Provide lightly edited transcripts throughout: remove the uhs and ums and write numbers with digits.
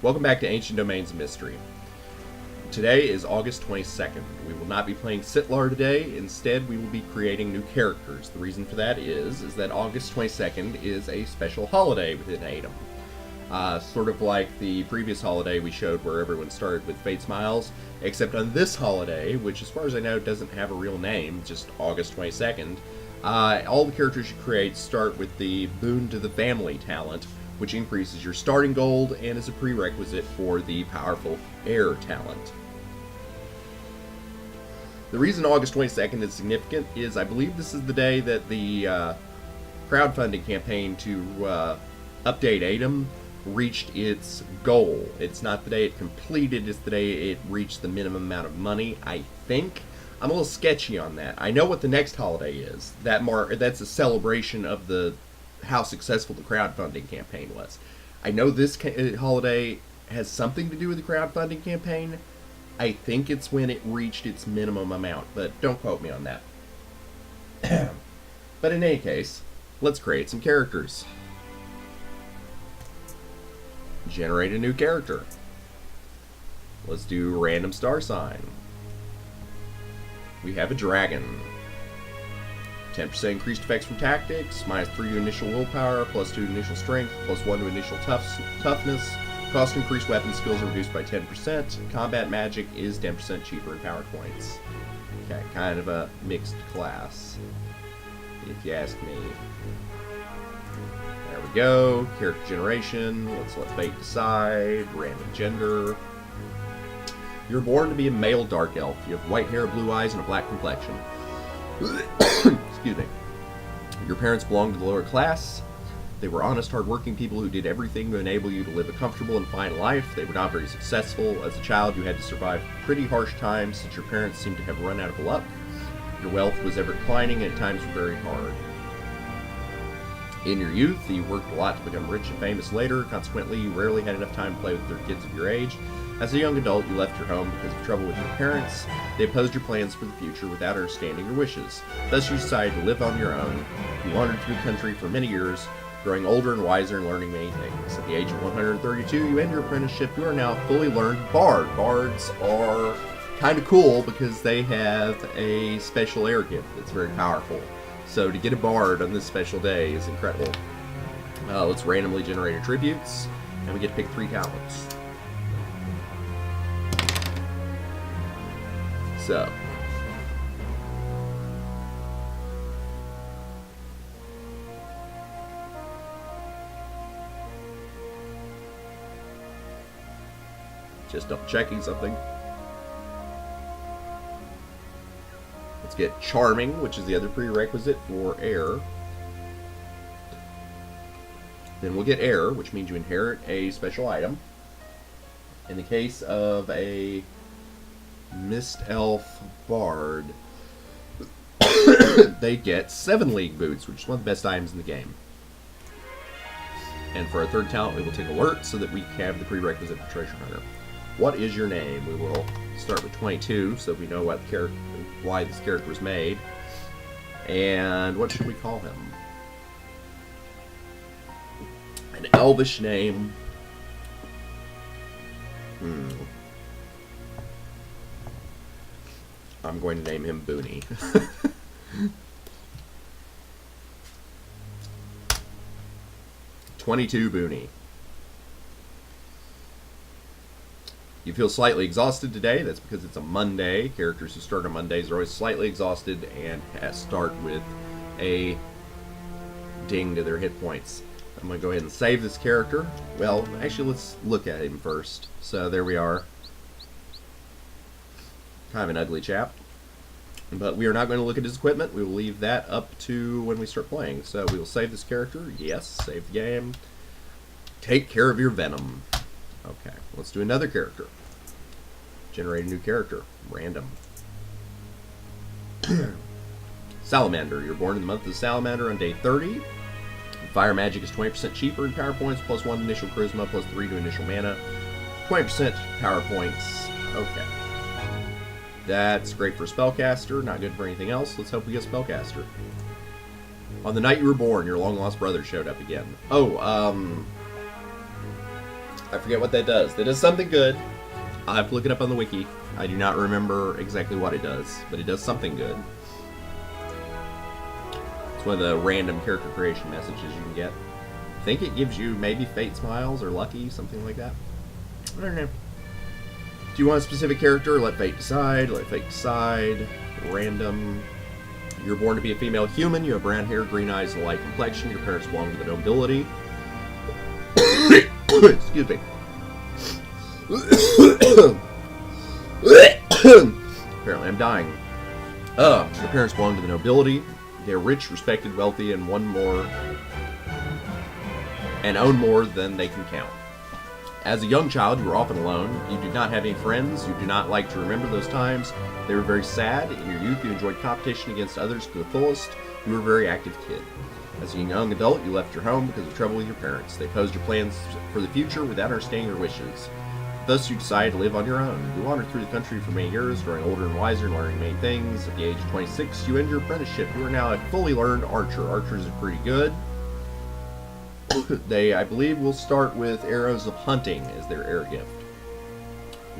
Welcome back to Ancient Domains of Mystery. Today is August 22nd. We will not be playing Sitlar today. Instead, we will be creating new characters. The reason for that is that August 22nd is a special holiday within ADOM. Sort of like the previous holiday we showed where everyone started with Fate Smiles, except on this holiday, which as far as I know doesn't have a real name, just August 22nd, all the characters you create start with the Boon to the Family talent, which increases your starting gold and is a prerequisite for the powerful heir talent. The reason August 22nd is significant is I believe this is the day that the crowdfunding campaign to update ADOM reached its goal. It's not the day it completed, it's the day it reached the minimum amount of money, I think. I'm a little sketchy on that. I know what the next holiday is. That's a celebration of how successful the crowdfunding campaign was. I know this holiday has something to do with the crowdfunding campaign. I think it's when it reached its minimum amount, but don't quote me on that. But in any case, let's create some characters. Generate a new character. Let's do random star sign. We have a dragon. 10% increased effects from tactics, minus 3 to initial willpower, plus 2 to initial strength, plus 1 to initial toughness. Cost to increase weapon skills are reduced by 10%. Combat magic is 10% cheaper in power points. Okay, kind of a mixed class, if you ask me. There we go. Character generation. Let's let fate decide. Random gender. You're born to be a male dark elf. You have white hair, blue eyes, and a black complexion. Excuse me. Your parents belonged to the lower class. They were honest, hard-working people who did everything to enable you to live a comfortable and fine life. They were not very successful. As a child, you had to survive pretty harsh times since your parents seemed to have run out of luck. Your wealth was ever declining and at times were very hard. In your youth, you worked a lot to become rich and famous later. Consequently, you rarely had enough time to play with other kids of your age. As a young adult, you left your home because of trouble with your parents. They opposed your plans for the future without understanding your wishes. Thus, you decided to live on your own. You wandered through the country for many years, growing older and wiser and learning many things. At the age of 132, you end your apprenticeship. You are now a fully learned bard. Bards are kind of cool because they have a special air gift that's very powerful. So to get a bard on this special day is incredible. Let's randomly generate attributes, and we get to pick 3 talents. So, just double checking something. Let's get charming, which is the other prerequisite for heir. Then we'll get heir, which means you inherit a special item. In the case of a Mist Elf Bard, they get 7 League Boots, which is one of the best items in the game. And for our third talent, we will take Alert so that we have the prerequisite for Treasure Hunter. What is your name? We will start with 22 so we know why this character was made. And what should we call him? An elvish name. I'm going to name him Boony. 22 Boony. You feel slightly exhausted today. That's because it's a Monday. Characters who start on Mondays are always slightly exhausted and start with a ding to their hit points. I'm going to go ahead and save this character. Well, actually, let's look at him first. So there we are. Kind of an ugly chap. But we are not going to look at his equipment. We will leave that up to when we start playing. So we will save this character. Yes, save the game. Take care of your venom. Okay, let's do another character. Generate a new character. Random. Salamander. You're born in the month of the Salamander on day 30. Fire magic is 20% cheaper in power points, plus 1 initial charisma, plus 3 to initial mana. 20% power points. Okay. That's great for spellcaster, not good for anything else. Let's hope we get spellcaster. On the night you were born, your long-lost brother showed up again. Oh, I forget what that does. That does something good. I'll have to look it up on the wiki. I do not remember exactly what it does, but it does something good. It's one of the random character creation messages you can get. I think it gives you maybe Fate Smiles or Lucky, something like that. I don't know. Do you want a specific character? Let fate decide. Let fate decide. Random. You're born to be a female human. You have brown hair, green eyes, and a light complexion. Your parents belong to the nobility. Excuse me. Apparently I'm dying. Your parents belong to the nobility. They're rich, respected, wealthy, and own more than they can count. As a young child, you were often alone. You did not have any friends. You do not like to remember those times. They were very sad. In your youth, you enjoyed competition against others to the fullest. You were a very active kid. As a young adult, you left your home because of trouble with your parents. They opposed your plans for the future without understanding your wishes. Thus, you decided to live on your own. You wandered through the country for many years, growing older and wiser and learning many things. At the age of 26, you ended your apprenticeship. You are now a fully learned archer. Archers are pretty good. They, I believe, will start with arrows of hunting as their air gift.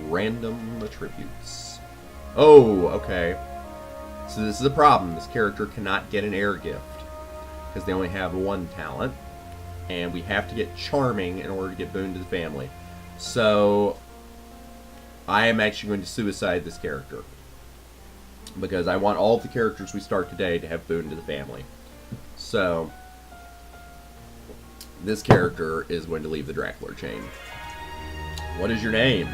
Random attributes. Oh, okay. So this is a problem. This character cannot get an air gift because they only have one talent, and we have to get charming in order to get Boon to the family. So I am actually going to suicide this character because I want all of the characters we start today to have Boon to the family. So this character is going to leave the Dracula chain. What is your name?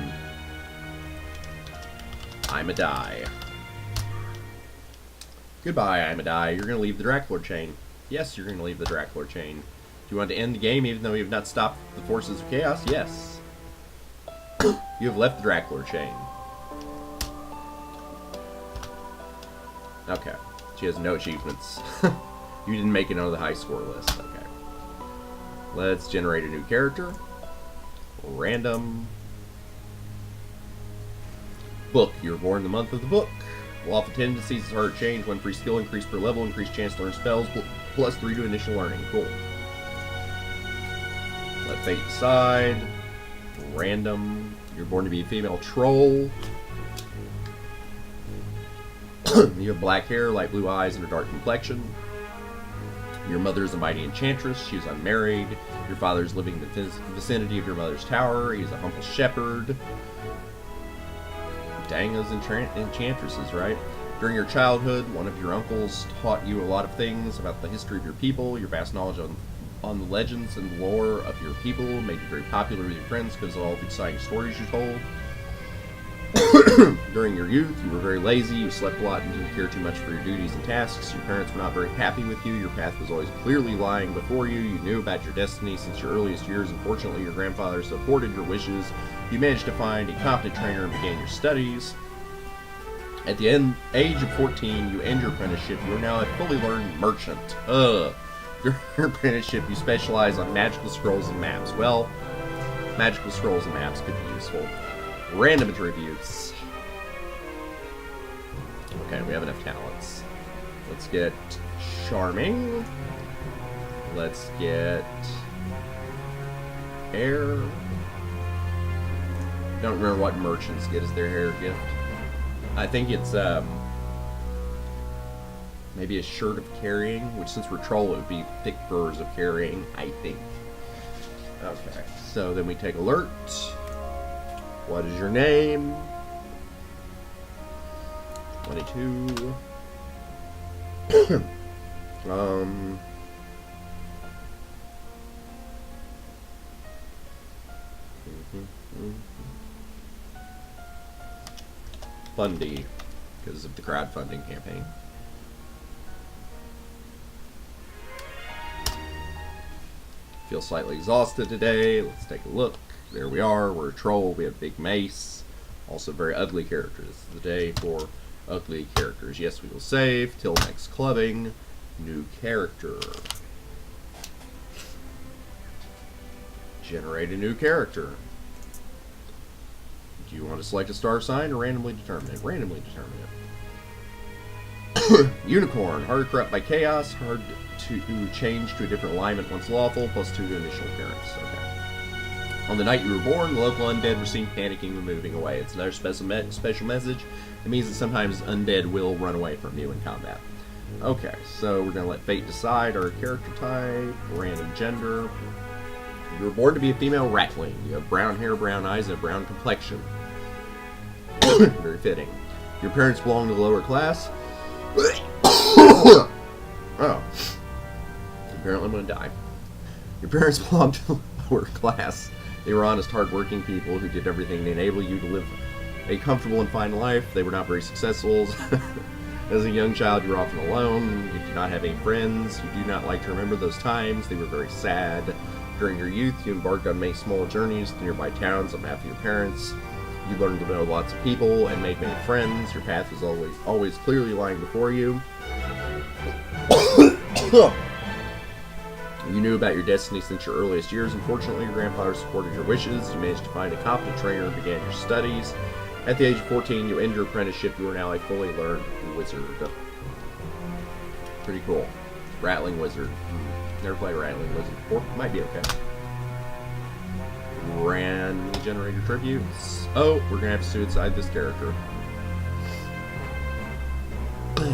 I'm a die. Goodbye, I'm a die. You're going to leave the Dracula chain. Yes, you're going to leave the Dracula chain. Do you want to end the game even though you have not stopped the forces of chaos? Yes. You have left the Dracula chain. Okay. She has no achievements. You didn't make it on the high score list. Okay. Let's generate a new character. Random. Book. You were born in the month of the book. Lawful tendencies is hard to change. 1 free skill, increase per level, increase chance to learn spells, plus 3 to initial learning. Cool. Let fate decide. Random. You're born to be a female troll. You have black hair, light blue eyes, and a dark complexion. Your mother is a mighty enchantress. She is unmarried. Your father is living in the vicinity of your mother's tower. He is a humble shepherd. Dang those enchantresses, right? During your childhood, one of your uncles taught you a lot of things about the history of your people. Your vast knowledge on the legends and lore of your people made you very popular with your friends because of all the exciting stories you told. During your youth, you were very lazy, you slept a lot and didn't care too much for your duties and tasks. Your parents were not very happy with you. Your path was always clearly lying before you. You knew about your destiny since your earliest years, and fortunately your grandfather supported your wishes. You managed to find a competent trainer and began your studies. At the age of 14, you end your apprenticeship. You are now a fully learned merchant. During your apprenticeship, you specialize on magical scrolls and maps. Well, magical scrolls and maps could be useful. Random attributes. Okay, we have enough talents. Let's get charming. Let's get air. Don't remember what merchants get as their hair gift. I think it's maybe a shirt of carrying, which since we're troll it would be thick furs of carrying, I think. Okay, so then we take alert. What is your name? 22. Fundy, because of the crowdfunding campaign. Feel slightly exhausted today. Let's take a look. There we are. We're a troll. We have big mace. Also very ugly characters. This is the day for ugly characters. Yes, we will save. Till next clubbing. New character. Generate a new character. Do you want to select a star sign or randomly determine it? Randomly determine it. Unicorn. Hard to corrupt by chaos. Hard to change to a different alignment once lawful. +2 to initial appearance. Okay. On the night you were born, the local undead were seen panicking and moving away. It's another special message. It means that sometimes undead will run away from you in combat. Okay, so we're going to let fate decide our character type, random gender. You were born to be a female ratling. You have brown hair, brown eyes, and a brown complexion. Very fitting. Your parents belong to the lower class. Oh. Apparently I'm going to die. Your parents belonged to the lower class. They were honest, hard-working people who did everything to enable you to live a comfortable and fine life. They were not very successful. As a young child, you were often alone. You did not have any friends. You do not like to remember those times. They were very sad. During your youth, you embarked on many small journeys to nearby towns on behalf of your parents. You learned to know lots of people and made many friends. Your path was always clearly lying before you. You knew about your destiny since your earliest years. Unfortunately, your grandfather supported your wishes. You managed to find a competent trainer and began your studies. At the age of 14, you ended your apprenticeship. You are now a fully learned wizard. Pretty cool. Rattling wizard. Never played Rattling Wizard before. Might be okay. Randomly generated tributes. Oh, we're gonna have to suicide this character. We'll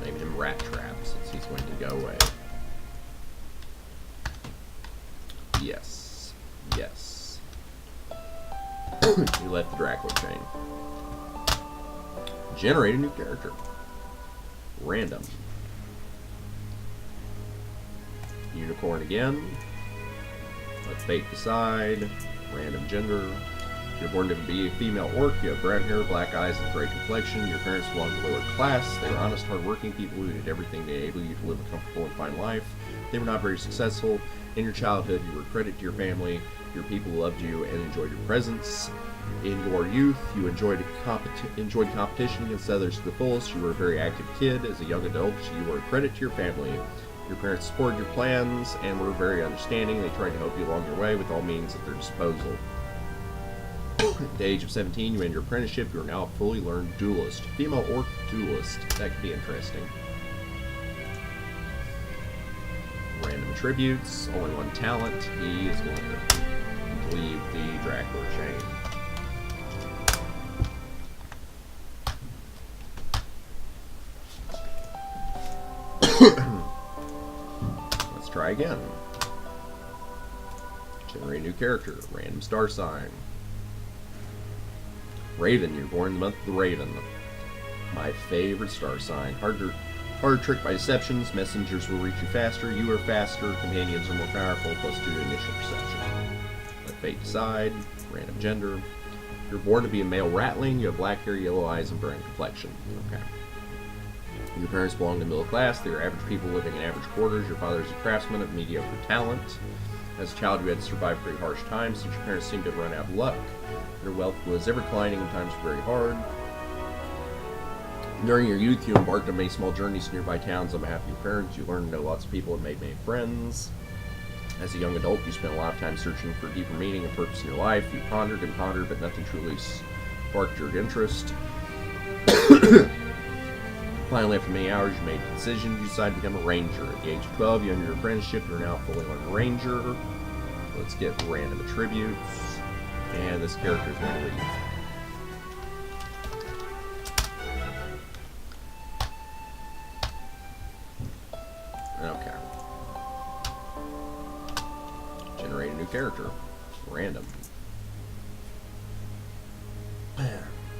name him Rat Trap since he's going to go away. Yes. Yes. You left the Dracula chain. Generate a new character. Random. Unicorn again. Let fate decide. Random gender. You're born to be a female orc. You have brown hair, black eyes, and a gray complexion. Your parents belong to the lower class. They were honest, hard-working people who did everything to enable you to live a comfortable and fine life. They were not very successful. In your childhood, you were a credit to your family. Your people loved you and enjoyed your presence. In your youth, you enjoyed competition against others to the fullest. You were a very active kid. As a young adult, you were a credit to your family. Your parents supported your plans and were very understanding. They tried to help you along your way with all means at their disposal. At the age of 17, you end your apprenticeship. You are now a fully learned duelist. Female orc duelist. That could be interesting. Random attributes. Only one talent. He is going to leave the Dracula chain. Let's try again. Generate a new character. Random star sign. Raven. You're born in the month of the Raven. My favorite star sign. Hard to trick by deceptions. Messengers will reach you faster. You are faster. Companions are more powerful. +2 to initial perception. Let fate decide. Random gender. You're born to be a male ratling. You have black hair, yellow eyes, and brown complexion. Okay. Your parents belong to the middle class. They are average people living in average quarters. Your father is a craftsman of mediocre talent. As a child, you had to survive pretty harsh times since your parents seemed to have run out of luck. Your wealth was ever declining and times were very hard. During your youth, you embarked on many small journeys to nearby towns on behalf of your parents. You learned to know lots of people and made many friends. As a young adult, you spent a lot of time searching for deeper meaning and purpose in your life. You pondered and pondered, but nothing truly sparked your interest. Finally, after many hours, you made a decision. You decided to become a ranger. At the age of 12, you ended your apprenticeship. You're now fully learned ranger. Let's get random attributes. And this character is going to leave. Okay. Generate a new character. Random.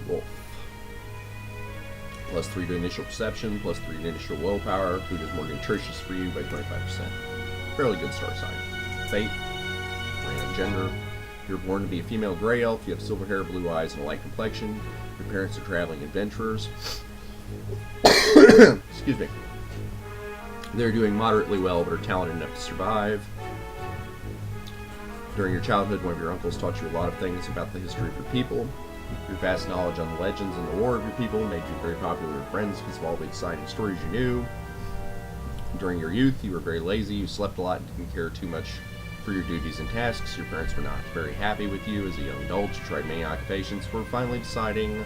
Wolf. +3 to initial perception, +3 to initial willpower. Food is more nutritious for you by 25%. Fairly good star sign. Fate. Random gender. You're born to be a female gray elf. You have silver hair, blue eyes, and a light complexion. Your parents are traveling adventurers. Excuse me. They're doing moderately well, but are talented enough to survive. During your childhood, one of your uncles taught you a lot of things about the history of your people. Your vast knowledge on the legends and the lore of your people made you very popular with friends because of all the exciting stories you knew. During your youth, you were very lazy. You slept a lot and didn't care too much for your duties and tasks. Your parents were not very happy with you. As a young adult, you tried many occupations before finally deciding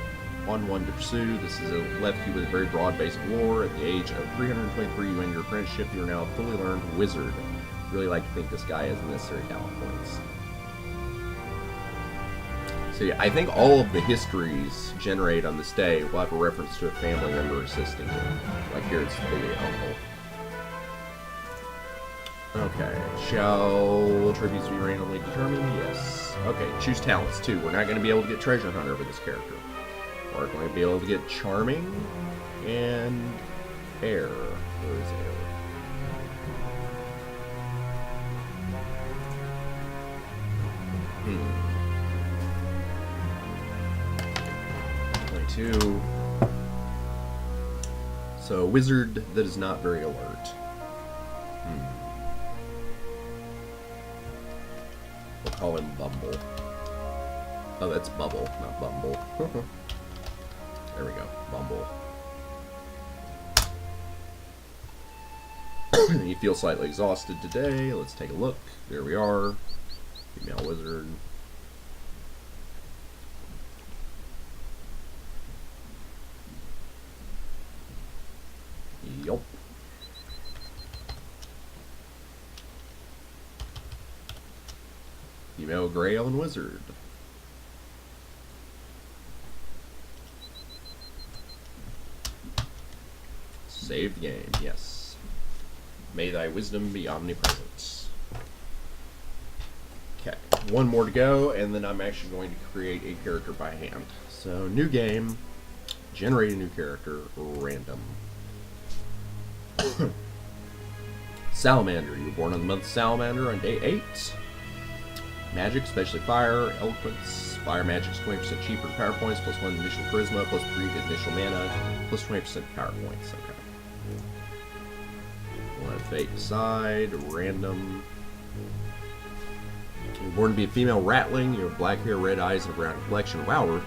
on one to pursue. This has left you with a very broad base of lore. At the age of 323, you end your apprenticeship. You are now a fully learned wizard. Really like to think this guy has necessary talent points. So yeah, I think all of the histories generated on this day will have a reference to a family member assisting you. Like here it's the uncle. Okay, shall tributes be randomly determined? Yes. Okay, choose talents too. We're not going to be able to get treasure hunter with this character. We're going to be able to get charming and air. Where is air? Only two. So wizard that is not very alert. We'll call him Bumble. Oh, that's Bubble, not Bumble. There we go, Bumble. You feel slightly exhausted today. Let's take a look. There we are. Female wizard. Yup. Female Grail and Wizard. Save the game, yes. May thy wisdom be omnipresent. Okay, one more to go, and then I'm actually going to create a character by hand. So, new game, generate a new character, random. Salamander, you were born on the month Salamander on day 8. Magic, especially fire, eloquence. Fire magic is 20% cheaper to power points, plus 1 initial charisma, plus 3 initial mana, plus 20% power points. Okay. One fate aside, random. You're born to be a female ratling. You have black hair, red eyes, and a brown complexion. Wow, we're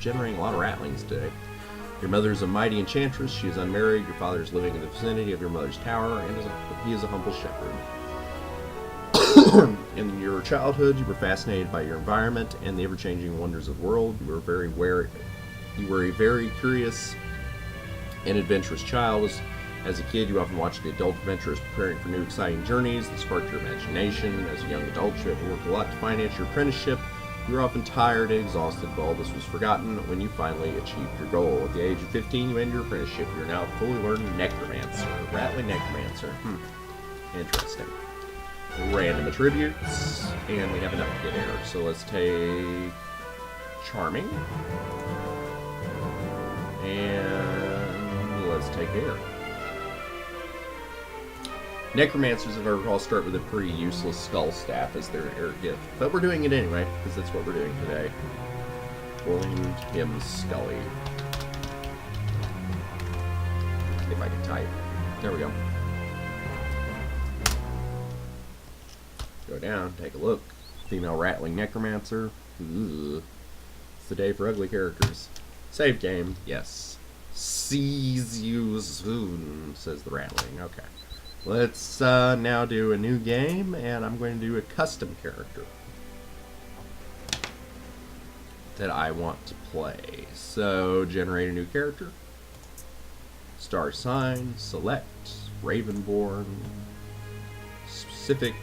generating a lot of ratlings today. Your mother is a mighty enchantress. She is unmarried. Your father is living in the vicinity of your mother's tower, and he is a humble shepherd. In your childhood, you were fascinated by your environment and the ever-changing wonders of the world. You were a very curious and adventurous child. As a kid, you often watched the adult adventurers preparing for new exciting journeys that sparked your imagination. As a young adult, you had to work a lot to finance your apprenticeship. You were often tired and exhausted, but all this was forgotten when you finally achieved your goal. At the age of 15, you end your apprenticeship. You're now a fully learned necromancer. Rattling necromancer. Interesting. Random attributes, and we have enough to get air. So let's take charming, and let's take air. Necromancers, if I recall, start with a pretty useless skull staff as their air gift, but we're doing it anyway because that's what we're doing today. William him Scully. If I can type, there we go. Go down, take a look. Female rattling necromancer. Ooh. It's the day for ugly characters. Save game, yes. Sees you soon, says the rattling. Okay. Let's now do a new game, and I'm going to do a custom character that I want to play. So, generate a new character. Star sign, select, Ravenborn, specific.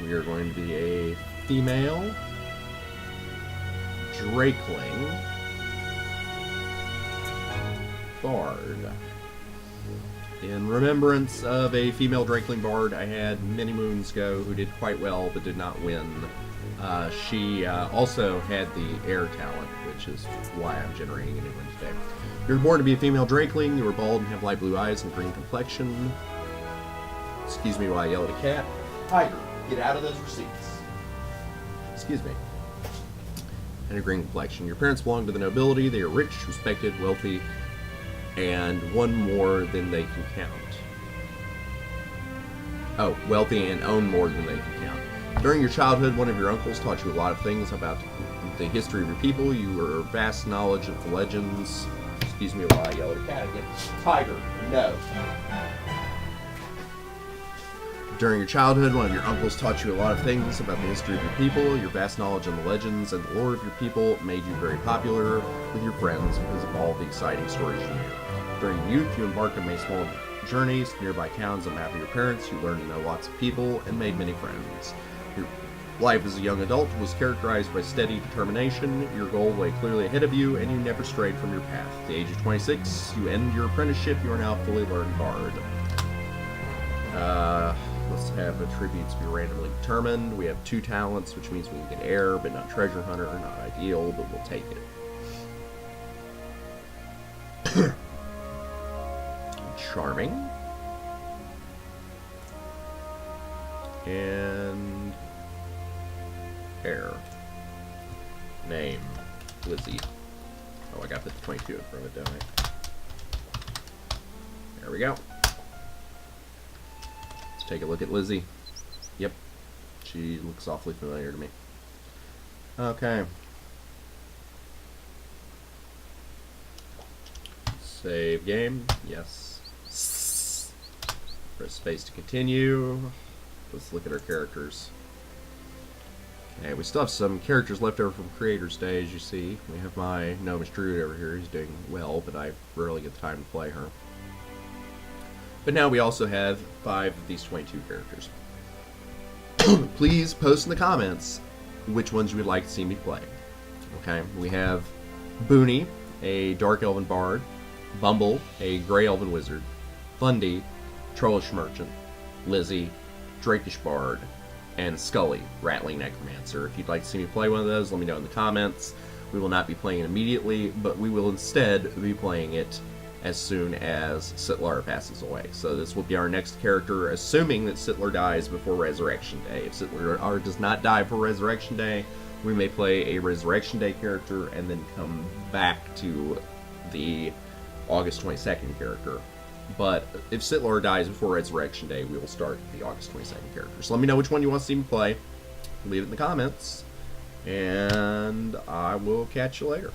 We are going to be a female Drakeling Bard. In remembrance of a female Drakeling Bard I had many moons ago who did quite well but did not win. She also had the air talent, which is why I'm generating a new one today. You're born to be a female Drakeling. You were bald and have light blue eyes and green complexion. Excuse me while I yell at a cat. Tiger, get out of those receipts. Excuse me. And a green complexion. Your parents belong to the nobility. They are rich, respected, wealthy, and one more than they can count. Oh, wealthy and own more than they can count. During your childhood, one of your uncles taught you a lot of things about the history of your people. You were vast knowledge of the legends. Excuse me while I yell at a cat again. Tiger, no. During your childhood, one of your uncles taught you a lot of things about the history of your people. Your vast knowledge on the legends and the lore of your people made you very popular with your friends because of all the exciting stories you knew. During youth, you embarked on many small journeys to nearby towns on behalf of your parents. You learned to know lots of people and made many friends. Your life as a young adult was characterized by steady determination. Your goal lay clearly ahead of you, and you never strayed from your path. At the age of 26, you end your apprenticeship. You are now a fully learned bard. Let's have attributes be randomly determined. We have 2 talents, which means we can get heir, but not treasure hunter. Not ideal, but we'll take it. Charming. And heir. Name. Lizzie. Oh, I got to put the 22 in front of it, don't I? There we go. Take a look at Lizzie. Yep. She looks awfully familiar to me. Okay. Save game. Yes. Press space to continue. Let's look at our characters. Okay, we still have some characters left over from Creator's Day, as you see. We have my Gnomish Druid over here. He's doing well, but I rarely get the time to play her. But now we also have 5 of these 22 characters. Please post in the comments which ones you would like to see me play. Okay, we have Boony, a Dark Elven Bard, Bumble, a Grey Elven Wizard, Fundy, Trollish Merchant, Lizzie, Drakish Bard, and Scully, Rattling Necromancer. If you'd like to see me play one of those, let me know in the comments. We will not be playing it immediately, but we will instead be playing it as soon as Sittlar passes away. So this will be our next character, assuming that Sittlar dies before Resurrection Day. If Sittlar does not die before Resurrection Day, we may play a Resurrection Day character and then come back to the August 22nd character. But if Sittlar dies before Resurrection Day, we will start the August 22nd character. So let me know which one you want to see me play. Leave it in the comments, and I will catch you later.